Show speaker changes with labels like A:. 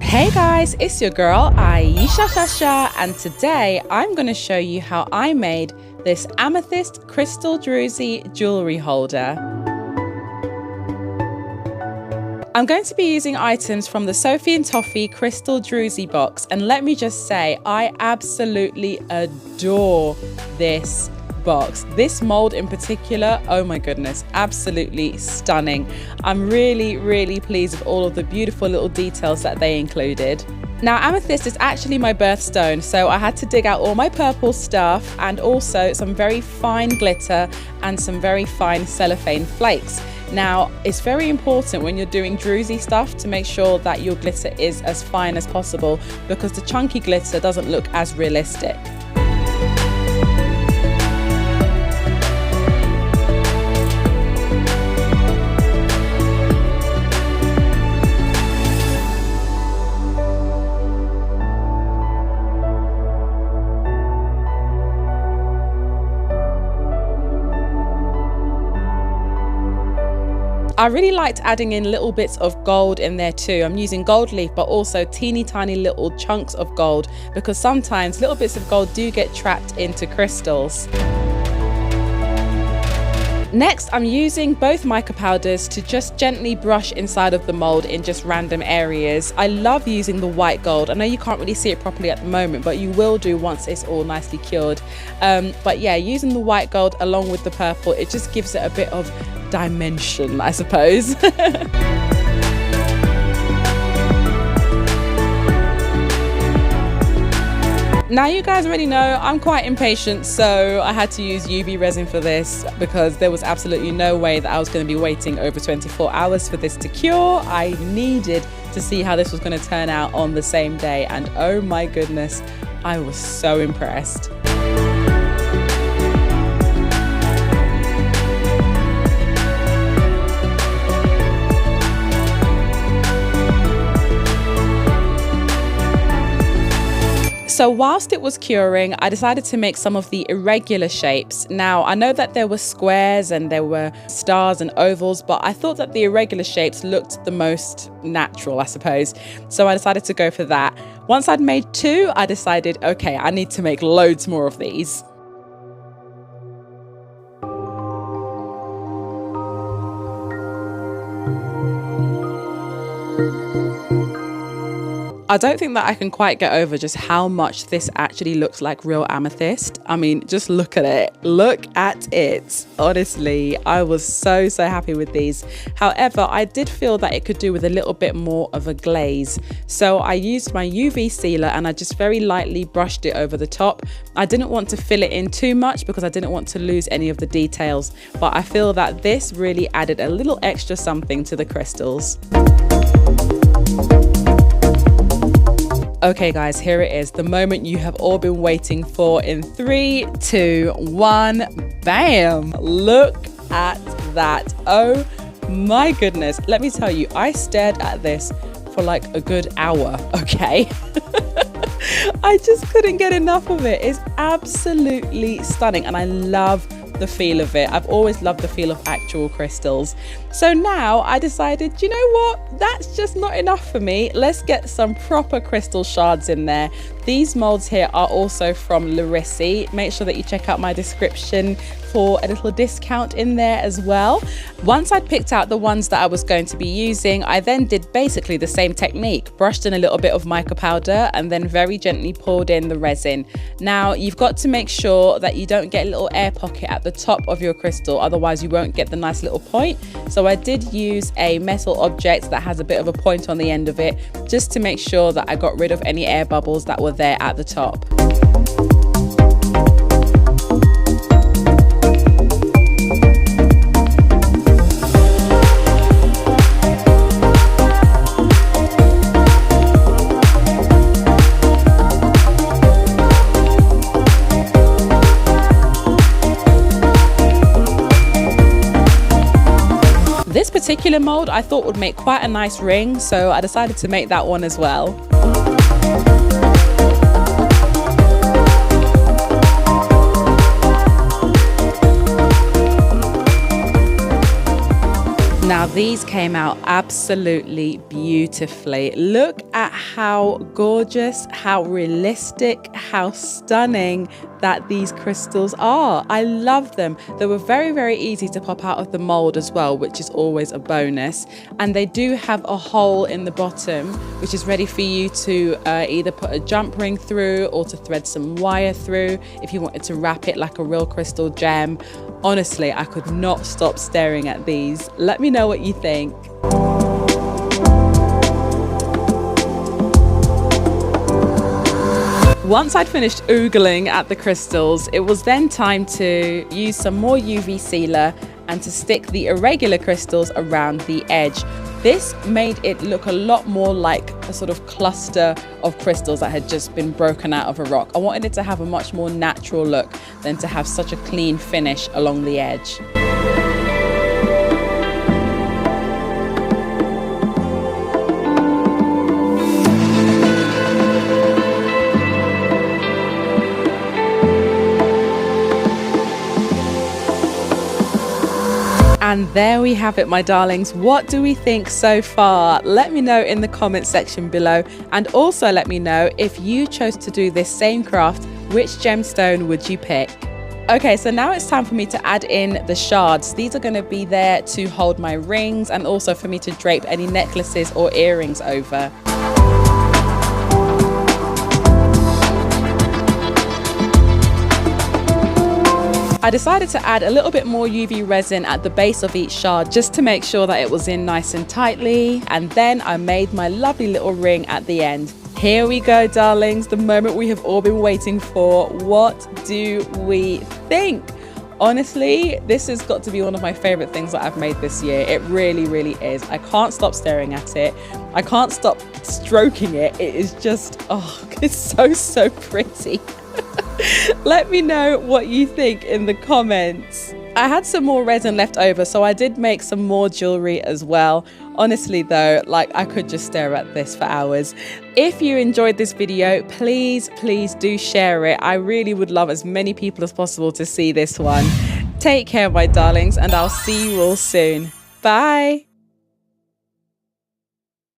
A: Hey guys, it's your girl Ayesha, and today I'm going to show you how I made this amethyst crystal druzy jewellery holder. I'm going to be using items from the Sophie and Toffee crystal druzy box, and let me just say I absolutely adore this box. This mold in particular, oh my goodness, absolutely stunning. I'm really pleased with all of the beautiful little details that they included. Now, amethyst is actually my birthstone, so I had to dig out all my purple stuff and also some very fine glitter and some very fine cellophane flakes. Now, it's very important when you're doing druzy stuff to make sure that your glitter is as fine as possible, because the chunky glitter doesn't look as realistic. I really liked adding in little bits of gold in there too. I'm using gold leaf, but also teeny tiny little chunks of gold, because sometimes little bits of gold do get trapped into crystals. Next, I'm using both mica powders to just gently brush inside of the mold in just random areas. I love using the white gold. I know you can't really see it properly at the moment, but you will do once it's all nicely cured. But yeah, using the white gold along with the purple, it just gives it a bit of dimension, I suppose. Now, you guys already know I'm quite impatient, so I had to use UV resin for this because there was absolutely no way that I was going to be waiting over 24 hours for this to cure. I needed to see how this was going to turn out on the same day, and oh my goodness, I was so impressed. So whilst it was curing, I decided to make some of the irregular shapes. Now, I know that there were squares and there were stars and ovals, but I thought that the irregular shapes looked the most natural, I suppose. So I decided to go for that. Once I'd made two, I decided, okay, I need to make loads more of these. I don't think that I can quite get over just how much this actually looks like real amethyst. I mean, just look at it. Look at it. Honestly, I was so happy with these. However, I did feel that it could do with a little bit more of a glaze. So I used my UV sealer and I just very lightly brushed it over the top. I didn't want to fill it in too much because I didn't want to lose any of the details. But I feel that this really added a little extra something to the crystals. Okay guys, here it is, the moment you have all been waiting for in 3, 2, 1, bam! Look at that. Oh my goodness. Let me tell you, I stared at this for like a good hour, okay? I just couldn't get enough of it. It's absolutely stunning and I love the feel of it. I've always loved the feel of actual crystals. So now I decided, you know what, that's just not enough for me. Let's get some proper crystal shards in there. These molds here are also from Resin. Make sure that you check out my description for a little discount in there as well. Once I'd picked out the ones that I was going to be using, I then did basically the same technique, brushed in a little bit of mica powder and then very gently poured in the resin. Now, you've got to make sure that you don't get a little air pocket at the top of your crystal, otherwise you won't get the nice little point. So I did use a metal object that has a bit of a point on the end of it, just to make sure that I got rid of any air bubbles that were there at the top. This particular mold I thought would make quite a nice ring, so I decided to make that one as well. Now these came out absolutely beautifully. Look at how gorgeous, how realistic, how stunning that these crystals are. I love them. They were very, very easy to pop out of the mold as well, which is always a bonus. And they do have a hole in the bottom, which is ready for you to either put a jump ring through or to thread some wire through if you wanted to wrap it like a real crystal gem. Honestly, I could not stop staring at these. Let me know what you think. Once I'd finished oogling at the crystals, it was then time to use some more UV sealer and to stick the irregular crystals around the edge. This made it look a lot more like a sort of cluster of crystals that had just been broken out of a rock. I wanted it to have a much more natural look than to have such a clean finish along the edge. And there we have it, my darlings. What do we think so far? Let me know in the comment section below, and also let me know if you chose to do this same craft, which gemstone would you pick? Okay, so now it's time for me to add in the shards. These are going to be there to hold my rings and also for me to drape any necklaces or earrings over. I decided to add a little bit more UV resin at the base of each shard just to make sure that it was in nice and tightly, and then I made my lovely little ring at the end. Here we go, darlings, the moment we have all been waiting for. What do we think? Honestly, this has got to be one of my favorite things that I've made this year. It really, really is. I can't stop staring at it. I can't stop stroking it. It is just, oh, it's so pretty. Let me know what you think in the comments. I had some more resin left over, so I did make some more jewellery as well. Honestly though, like, I could just stare at this for hours. If you enjoyed this video, please do share it. I really would love as many people as possible to see this one. Take care, my darlings, and I'll see you all soon. Bye.